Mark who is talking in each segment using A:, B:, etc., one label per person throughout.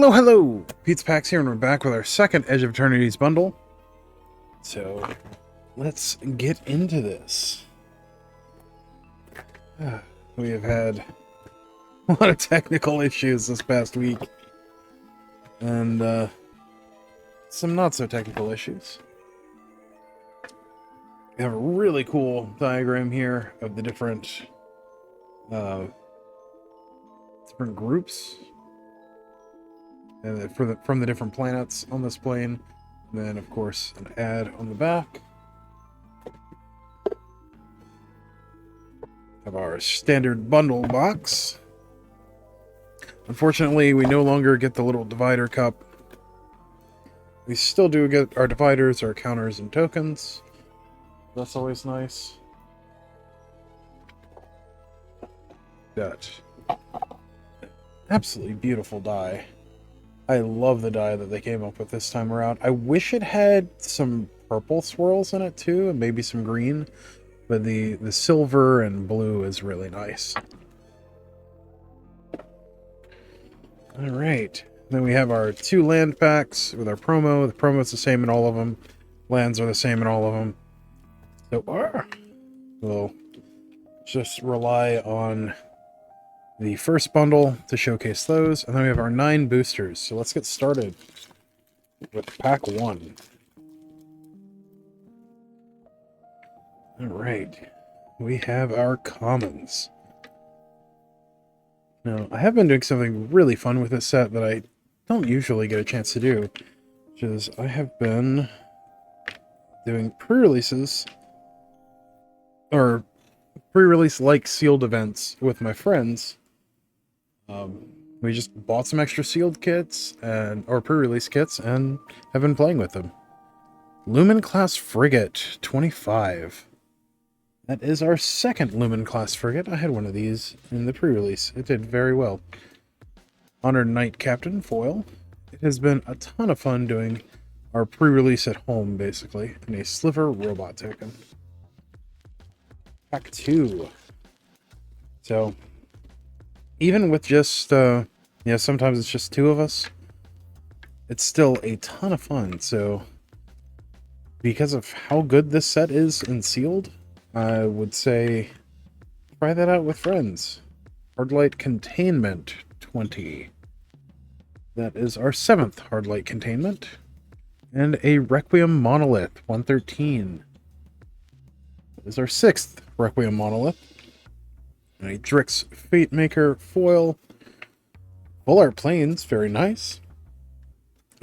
A: Hello, hello! Pizza Packs here, and we're back with our second Edge of Eternities bundle. So, let's get into this. We have had a lot of technical issues this past week, and some not-so-technical issues. We have a really cool diagram here of the different groups. And from the different planets on this plane. And then, of course, an ad on the back. Have our standard bundle box. Unfortunately, we no longer get the little divider cup. We still do get our dividers, our counters, and tokens. That's always nice. Got absolutely beautiful die. I love the dye that they came up with this time around. I wish it had some purple swirls in it too, and maybe some green. But the silver and blue is really nice. Alright. Then we have our 2 land packs with our promo. The promo is the same in all of them. Lands are the same in all of them. So we'll just rely on the first bundle to showcase those, and then we have our 9 boosters. So let's get started with pack 1. Alright, we have our commons. Now, I have been doing something really fun with this set that I don't usually get a chance to do, which is I have been doing pre-releases, or pre-release like sealed events with my friends. We just bought some extra sealed kits or pre-release kits and have been playing with them. Lumen class frigate 25. That is our second Lumen class frigate. I had one of these in the pre-release. It did very well. Honored Knight Captain foil. It has been a ton of fun doing our pre-release at home, basically. And a Sliver robot token. Pack 2. So even with just, sometimes it's just 2 of us, it's still a ton of fun. So, because of how good this set is in sealed, I would say try that out with friends. Hardlight Containment 20. That is our 7th Hardlight Containment. And a Requiem Monolith 113. That is our 6th Requiem Monolith. And a Drix Fate Maker foil. Full art planes, very nice.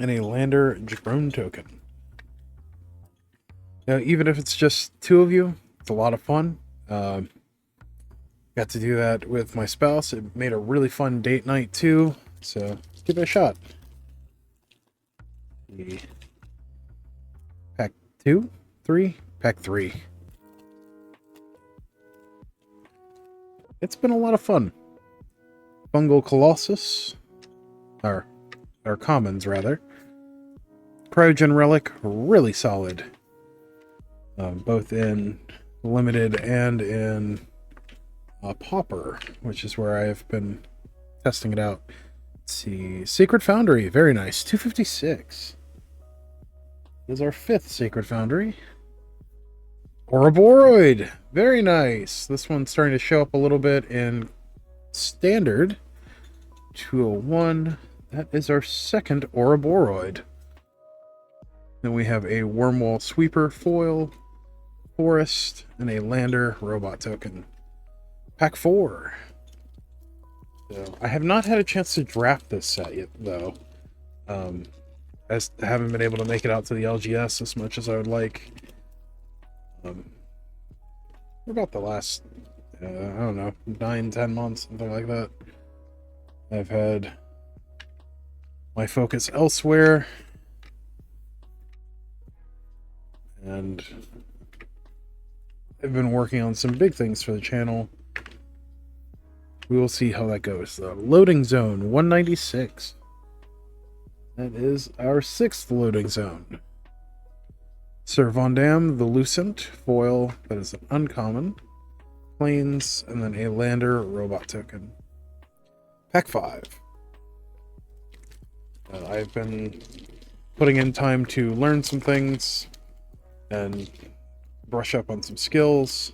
A: And a Lander drone token. Now, even if it's just 2 of you, it's a lot of fun. Got to do that with my spouse. It made a really fun date night too. So give it a shot. Pack 2, 3, pack 3. It's been a lot of fun. Fungal Colossus, or commons rather. Cryogen Relic, really solid. Both in limited and in Pauper, which is where I have been testing it out. Let's see, Sacred Foundry, very nice, 256. This is our 5th Sacred Foundry. Ouroboros, very nice. This one's starting to show up a little bit in standard. 201. That is our 2nd Ouroboros. Then we have a Wormwall Sweeper foil, Forest, and a Lander robot token. Pack 4. So I have not had a chance to draft this set yet, though. As I haven't been able to make it out to the LGS as much as I would like. For about the last, I don't know, 9-10 months, something like that. I've had my focus elsewhere. And I've been working on some big things for the channel. We will see how that goes, though. Loading Zone 196. That is our 6th Loading Zone. Sir Von Dam, the Lucent foil, that is an uncommon. Planes, and then a Lander robot token. Pack 5. I've been putting in time to learn some things and brush up on some skills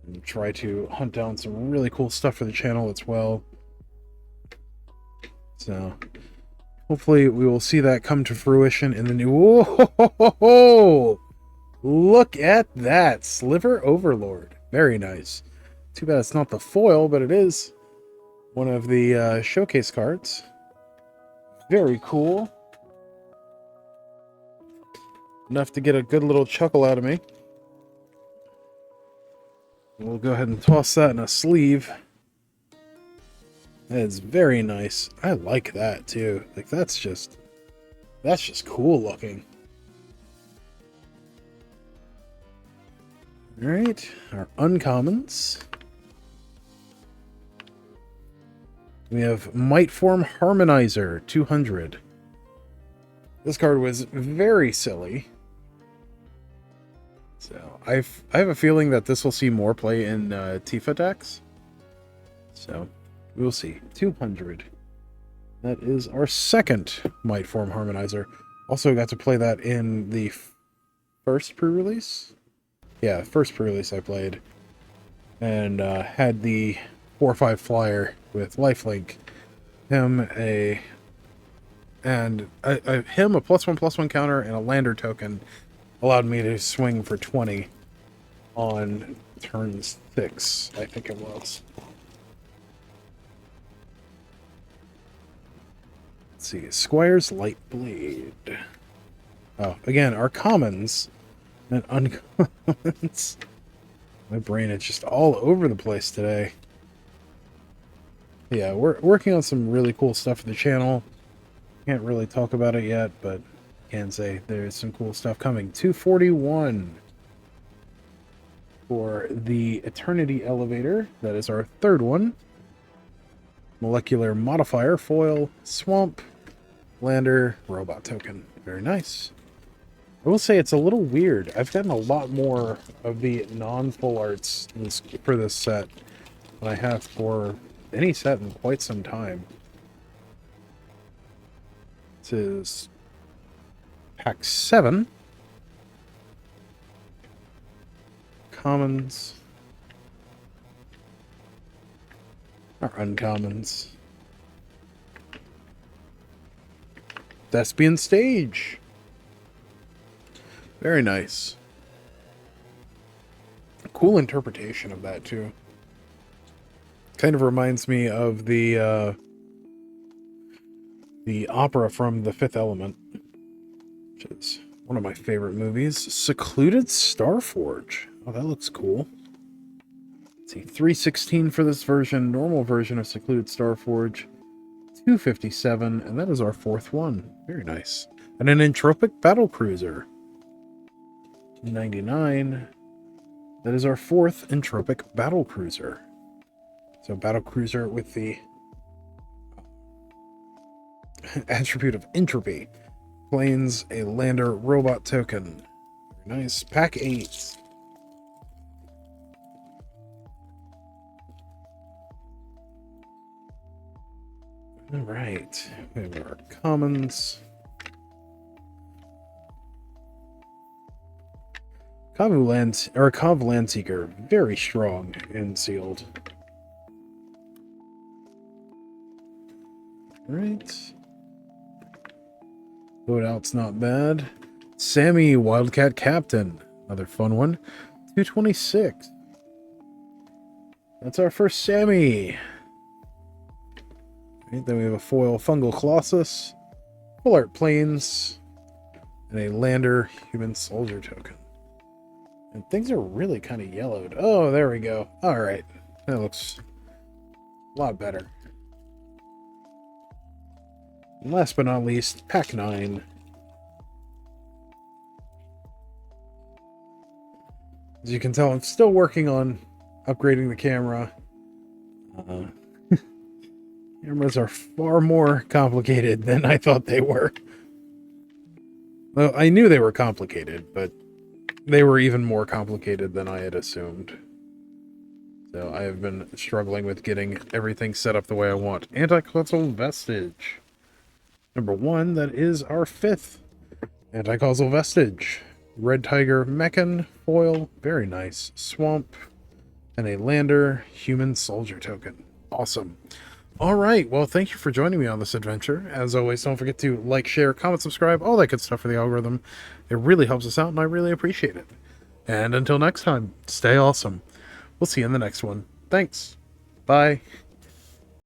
A: and try to hunt down some really cool stuff for the channel as well. So hopefully we will see that come to fruition in the new... Whoa! Look at that! Sliver Overlord. Very nice. Too bad it's not the foil, but it is one of the showcase cards. Very cool. Enough to get a good little chuckle out of me. We'll go ahead and toss that in a sleeve. That is very nice. I like that too. Like that's just cool looking. Alright, our uncommons. We have Mightform Harmonizer, 200. This card was very silly. So I have a feeling that this will see more play in Tifa decks. So we'll see. 200. That is our second Mightform Harmonizer. Also got to play that in the first pre-release. Yeah, first pre-release I played. And had the 4/5 flyer with lifelink. Him a +1/+1 counter and a lander token allowed me to swing for 20 on turn 6, I think it was. Let's see, Squire's Light Blade. Oh, again, our commons and uncommons. My brain is just all over the place today. Yeah, we're working on some really cool stuff for the channel. Can't really talk about it yet, but can say there's some cool stuff coming. 241 for the Eternity Elevator. That is our third one. Molecular Modifier, Foil, Swamp, Lander, Robot Token. Very nice. I will say it's a little weird. I've gotten a lot more of the non-full arts for this set than I have for any set in quite some time. This is Pack 7. Commons. Our uncommons. Thespian Stage. Very nice. Cool interpretation of that too. Kind of reminds me of the opera from The Fifth Element, which is one of my favorite movies. Secluded Starforge. Oh, that looks cool. Let's see, 316 for this version, normal version of Secluded Starforge. 257, and that is our fourth one. Very nice. And an Entropic Battlecruiser. 299. That is our fourth Entropic Battlecruiser. So Battlecruiser with the attribute of Entropy. Planes a Lander Robot Token. Very nice. Pack 8. Alright. We have our commons. Kav Landseeker, very strong and sealed. Alright. Loadout's not bad. Sammy, Wildcat Captain. Another fun one. 226. That's our first Sammy. Right, then we have a foil Fungal Colossus, Full Art Planes, and a Lander Human Soldier Token. And things are really kind of yellowed. Oh, there we go. Alright. That looks a lot better. And last but not least, Pack 9. As you can tell, I'm still working on upgrading the camera. Cameras are far more complicated than I thought they were. Well, I knew they were complicated, but they were even more complicated than I had assumed. So I have been struggling with getting everything set up the way I want. Anti-console Vestige. Number 1, that is our 5th Anti-Causal Vestige. Red Tiger Mechan foil, very nice. Swamp, and a Lander Human Soldier token. Awesome. Alright, well, thank you for joining me on this adventure. As always, don't forget to like, share, comment, subscribe, all that good stuff for the algorithm. It really helps us out, and I really appreciate it. And until next time, stay awesome. We'll see you in the next one. Thanks. Bye.